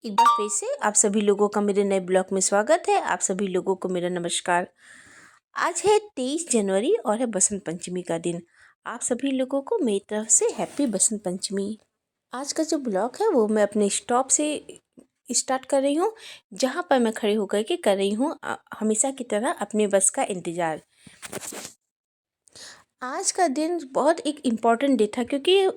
एक बार फिर से आप सभी लोगों का मेरे नए ब्लॉग में स्वागत है। आप सभी लोगों को मेरा नमस्कार। आज है 23 जनवरी और है बसंत पंचमी का दिन। आप सभी लोगों को मेरी तरफ से हैप्पी बसंत पंचमी। आज का जो ब्लॉग है वो मैं अपने स्टॉप से स्टार्ट कर रही हूँ, जहाँ पर मैं खड़े होकर के कर रही हूँ हमेशा की तरह अपने बस का इंतज़ार। आज का दिन बहुत एक इम्पॉर्टेंट डे था, क्योंकि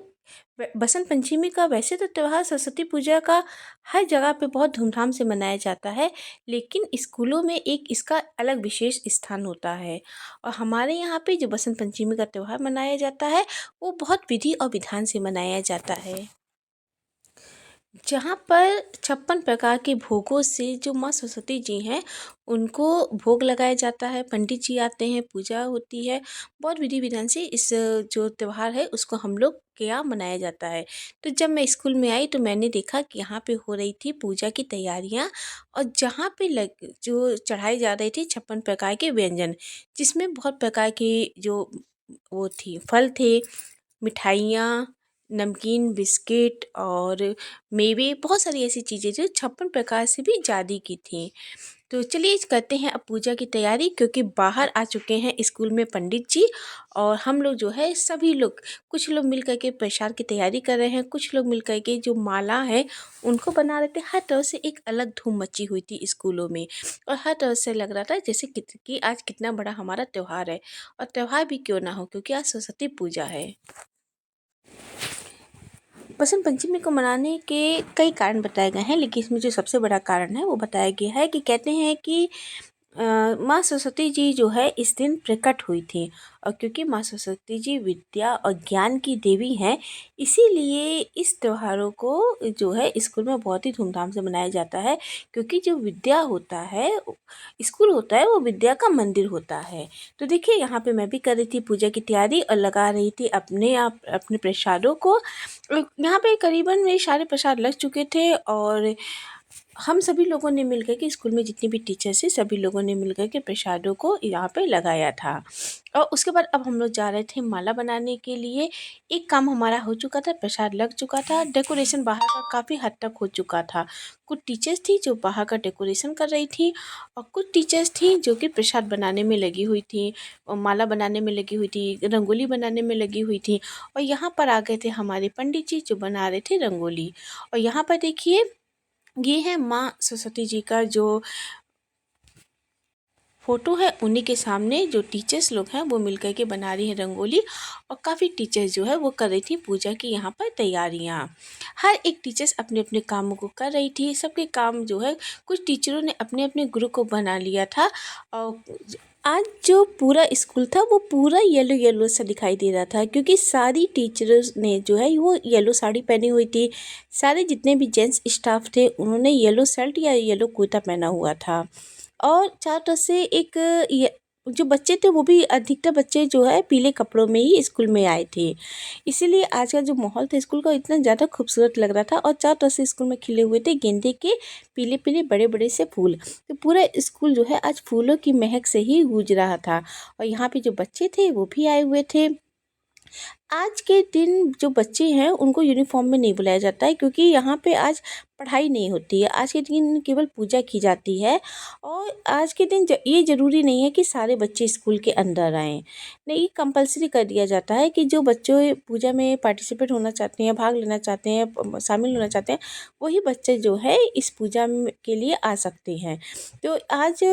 बसंत पंचमी का वैसे तो त्यौहार सरस्वती पूजा का हर जगह पे बहुत धूमधाम से मनाया जाता है, लेकिन स्कूलों में एक इसका अलग विशेष स्थान होता है। और हमारे यहाँ पे जो बसंत पंचमी का त्यौहार मनाया जाता है वो बहुत विधि और विधान से मनाया जाता है, जहाँ पर 56 प्रकार के भोगों से जो माँ सरस्वती जी हैं उनको भोग लगाया जाता है। पंडित जी आते हैं, पूजा होती है, बहुत विधि विधान से इस जो त्यौहार है उसको हम लोग के यहाँ मनाया जाता है। तो जब मैं स्कूल में आई तो मैंने देखा कि यहाँ पे हो रही थी पूजा की तैयारियाँ, और जहाँ पे जो चढ़ाई जा रही थी 56 प्रकार के व्यंजन, जिसमें बहुत प्रकार के जो वो थी फल थे, मिठाइयाँ, नमकीन, बिस्किट और मेवे, बहुत सारी ऐसी चीज़ें जो 56 प्रकार से भी ज़्यादा की थी। तो चलिए करते हैं अब पूजा की तैयारी, क्योंकि बाहर आ चुके हैं स्कूल में पंडित जी, और हम लोग जो है सभी लोग, कुछ लोग मिल कर के प्रसाद की तैयारी कर रहे हैं, कुछ लोग मिल कर के जो माला है उनको बना रहे थे। हर तरह से एक अलग धूम मची हुई थी स्कूलों में, और हर तरह से लग रहा था जैसे कि आज कितना बड़ा हमारा त्यौहार है। और त्यौहार भी क्यों ना हो, क्योंकि आज सरस्वती पूजा है। बसंत पंचमी को मनाने के कई कारण बताए गए हैं, लेकिन इसमें जो सबसे बड़ा कारण है वो बताया गया है कि कहते हैं कि माँ सरस्वती जी जो है इस दिन प्रकट हुई थी, और क्योंकि माँ सरस्वती जी विद्या और ज्ञान की देवी हैं, इसीलिए इस त्योहारों को जो है स्कूल में बहुत ही धूमधाम से मनाया जाता है। क्योंकि जो विद्या होता है, स्कूल होता है, वो विद्या का मंदिर होता है। तो देखिए यहाँ पे मैं भी कर रही थी पूजा की तैयारी और लगा रही थी अपने प्रसादों को। यहाँ पे करीबन मेरे सारे प्रसाद लग चुके थे, और हम सभी लोगों ने मिलकर के, स्कूल में जितने भी टीचर्स थे सभी लोगों ने मिलकर के प्रसादों को यहाँ पे लगाया था। और उसके बाद अब हम लोग जा रहे थे माला बनाने के लिए। एक काम हमारा हो चुका था, प्रसाद लग चुका था, डेकोरेशन बाहर का काफ़ी हद तक हो चुका था। कुछ टीचर्स थी जो बाहर का डेकोरेशन कर रही थी, और कुछ टीचर्स थी जो कि प्रसाद बनाने में लगी हुई थी, और माला बनाने में लगी हुई थी, रंगोली बनाने में लगी हुई थी। और यहाँ पर आ गए थे हमारे पंडित जी जो बना रहे थे रंगोली। और यहाँ पर देखिए ये है माँ सरस्वती जी का जो फ़ोटो है, उन्हीं के सामने जो टीचर्स लोग हैं वो मिलकर के बना रही हैं रंगोली। और काफ़ी टीचर्स जो है वो कर रही थी पूजा की यहाँ पर तैयारियाँ। हर एक टीचर्स अपने अपने कामों को कर रही थी। सबके काम जो है, कुछ टीचरों ने अपने अपने ग्रुप को बना लिया था। और आज जो पूरा स्कूल था वो पूरा येलो येलो सा दिखाई दे रहा था, क्योंकि सारी टीचर्स ने जो है वो येलो साड़ी पहनी हुई थी। सारे जितने भी जेंट्स स्टाफ थे उन्होंने येलो शर्ट या येलो कुर्ता पहना हुआ था। और चारों तरफ से एक ये जो बच्चे थे वो भी, अधिकतर बच्चे जो है पीले कपड़ों में ही स्कूल में आए थे। इसीलिए आज का जो माहौल था स्कूल का इतना ज़्यादा खूबसूरत लग रहा था। और चारों तरफ से स्कूल में खिले हुए थे गेंदे के पीले पीले बड़े बड़े से फूल। तो पूरा स्कूल जो है आज फूलों की महक से ही गूंज रहा था। और यहाँ पे जो बच्चे थे वो भी आए हुए थे। आज के दिन जो बच्चे हैं उनको यूनिफ़ॉर्म में नहीं बुलाया जाता है, क्योंकि यहाँ पे आज पढ़ाई नहीं होती है। आज के दिन केवल पूजा की जाती है। और आज के दिन ये ज़रूरी नहीं है कि सारे बच्चे स्कूल के अंदर आएँ। नहीं, कंपल्सरी कर दिया जाता है कि जो बच्चे पूजा में पार्टिसिपेट होना चाहते हैं, भाग लेना चाहते हैं, शामिल होना चाहते हैं, वही बच्चे जो है इस पूजा के लिए आ सकते हैं। तो आज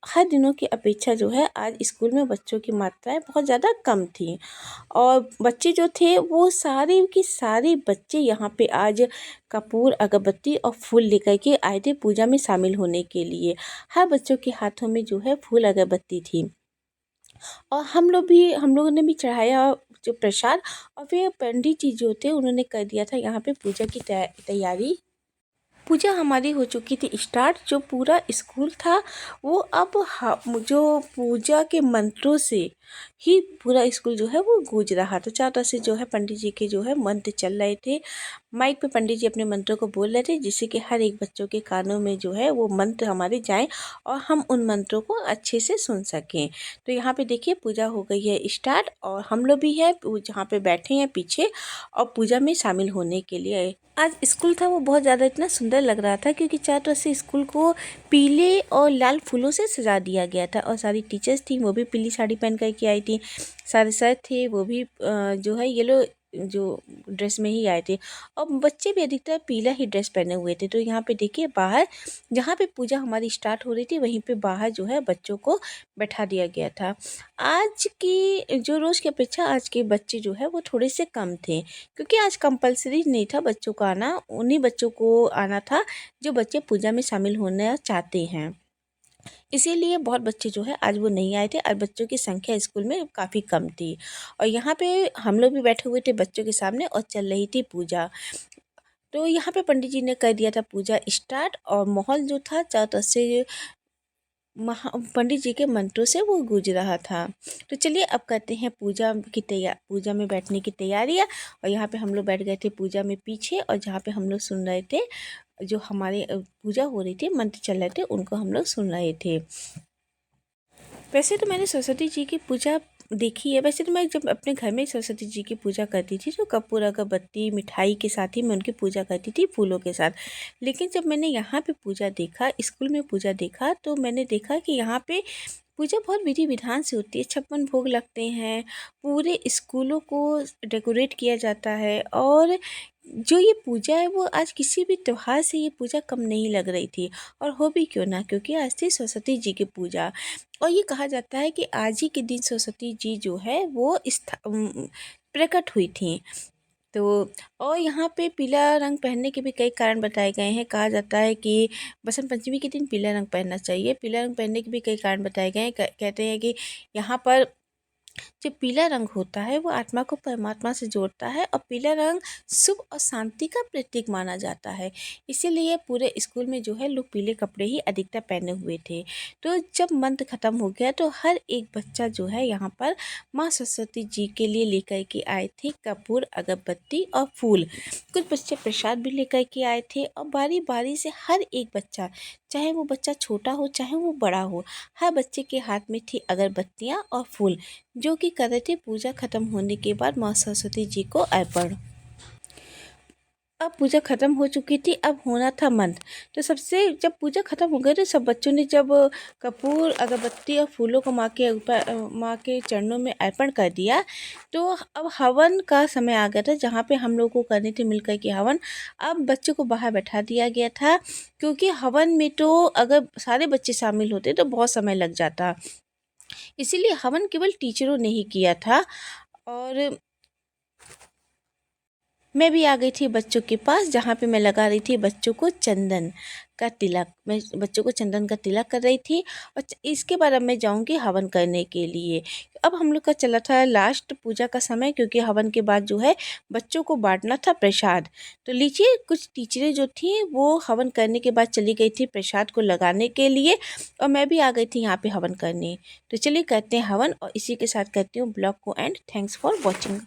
हर दिनों की अपेक्षा जो है आज स्कूल में बच्चों की मात्राएँ बहुत ज़्यादा कम थी। और बच्चे जो थे वो सारे के सारे बच्चे यहाँ पे आज कपूर, अगरबत्ती और फूल लेकर के आए थे पूजा में शामिल होने के लिए। हर बच्चों के हाथों में जो है फूल अगरबत्ती थी। और हम लोगों ने भी चढ़ाया जो प्रसाद। और फिर पंडित जी जो थे उन्होंने कर दिया था यहाँ पे पूजा की तैयारी। पूजा हमारी हो चुकी थी स्टार्ट। जो पूरा स्कूल था वो अब जो पूजा के मंत्रों से ही पूरा स्कूल जो है वो गूंज रहा था। चारों तरफ से जो है पंडित जी के जो है मंत्र चल रहे थे। माइक पे पंडित जी अपने मंत्रों को बोल रहे थे, जिससे कि हर एक बच्चों के कानों में जो है वो मंत्र हमारे जाएं और हम उन मंत्रों को अच्छे से सुन सकें। तो यहाँ पे देखिए पूजा हो गई है स्टार्ट, और हम लोग भी है जहाँ पे बैठे हैं पीछे और पूजा में शामिल होने के लिए। आज स्कूल था वो बहुत ज़्यादा इतना सुंदर सुंदर लग रहा था क्योंकि चारों तरफ से स्कूल को पीले और लाल फूलों से सजा दिया गया था और सारी टीचर्स थी वो भी पीली साड़ी पहन कर के आई थी। सारे सर थे वो भी जो है येलो जो ड्रेस में ही आए थे और बच्चे भी अधिकतर पीला ही ड्रेस पहने हुए थे। तो यहाँ पे देखिए बाहर जहाँ पे पूजा हमारी स्टार्ट हो रही थी वहीं पे बाहर जो है बच्चों को बैठा दिया गया था। आज की जो रोज़ की अपेक्षा आज के बच्चे जो है वो थोड़े से कम थे क्योंकि आज कंपलसरी नहीं था बच्चों का आना, उन्हीं बच्चों को आना था जो बच्चे पूजा में शामिल होना चाहते हैं। इसीलिए बहुत बच्चे जो है आज वो नहीं आए थे और बच्चों की संख्या स्कूल में काफ़ी कम थी और यहाँ पे हम लोग भी बैठे हुए थे बच्चों के सामने और चल रही थी पूजा। तो यहाँ पे पंडित जी ने कर दिया था पूजा स्टार्ट और माहौल जो था चारों तरफ से पंडित जी के मंत्रों से वो गूंज रहा था। तो चलिए अब करते हैं पूजा में बैठने की तैयारियाँ और यहाँ पे हम लोग बैठ गए थे पूजा में पीछे और जहाँ पे हम लोग सुन रहे थे जो हमारे पूजा हो रही थी मंत्र चल रहे थे उनको हम लोग सुन रहे थे। वैसे तो मैंने सरस्वती जी की पूजा देखी है। वैसे तो मैं जब अपने घर में सरस्वती जी की पूजा करती थी तो कपूर अगरबत्ती मिठाई के साथ ही मैं उनकी पूजा करती थी फूलों के साथ। लेकिन जब मैंने यहाँ पे पूजा देखा, स्कूल में पूजा देखा, तो मैंने देखा कि यहाँ पे पूजा बहुत विधि विधान से होती है। 56 भोग लगते हैं, पूरे स्कूलों को डेकोरेट किया जाता है और जो ये पूजा है वो आज किसी भी त्योहार से ये पूजा कम नहीं लग रही थी और हो भी क्यों ना, क्योंकि आज थी सरस्वती जी की पूजा और ये कहा जाता है कि आज ही के दिन सरस्वती जी जो है वो प्रकट हुई थी। तो और यहाँ पे पीला रंग पहनने के भी कई कारण बताए गए हैं। कहा जाता है कि बसंत पंचमी के दिन पीला रंग पहनना चाहिए। पीला रंग पहनने के भी कई कारण बताए गए हैं। कहते हैं कि यहाँ पर जो पीला रंग होता है वो आत्मा को परमात्मा से जोड़ता है और पीला रंग शुभ और शांति का प्रतीक माना जाता है। इसीलिए पूरे स्कूल में जो है लोग पीले कपड़े ही अधिकतर पहने हुए थे। तो जब मंत्र खत्म हो गया तो हर एक बच्चा जो है यहाँ पर माँ सरस्वती जी के लिए लेकर के आए थे कपूर अगरबत्ती और फूल। कुछ बच्चे प्रसाद भी लेकर के आए थे और बारी बारी से हर एक बच्चा, चाहे वो बच्चा छोटा हो चाहे वो बड़ा हो, हर बच्चे के हाथ में थी अगरबत्तियाँ और फूल जो कि कर रहे थे पूजा खत्म होने के बाद माँ सरस्वती जी को अर्पण। अब पूजा खत्म हो चुकी थी, अब होना था मंत्र। तो सबसे जब पूजा खत्म हो गई तो सब बच्चों ने जब कपूर अगरबत्ती और फूलों को माँ के ऊपर माँ के चरणों में अर्पण कर दिया तो अब हवन का समय आ गया था जहाँ पे हम लोग को करनी थी मिलकर के हवन। अब बच्चों को बाहर बैठा दिया गया था क्योंकि हवन में तो अगर सारे बच्चे शामिल होते तो बहुत समय लग जाता, इसीलिए हवन केवल टीचरों ने ही किया था। और मैं भी आ गई थी बच्चों के पास जहाँ पे मैं लगा रही थी बच्चों को चंदन का तिलक। मैं बच्चों को चंदन का तिलक कर रही थी और इसके बाद अब मैं जाऊँगी हवन करने के लिए। अब हम लोग का चला था लास्ट पूजा का समय क्योंकि हवन के बाद जो है बच्चों को बांटना था प्रसाद। तो लीजिए कुछ टीचरें जो थी वो हवन करने के बाद चली गई थी प्रसाद को लगाने के लिए और मैं भी आ गई थी यहाँ पे हवन करने। तो चलिए करते हैं हवन और इसी के साथ करती हूँ ब्लॉग को एंड। Thanks for watching.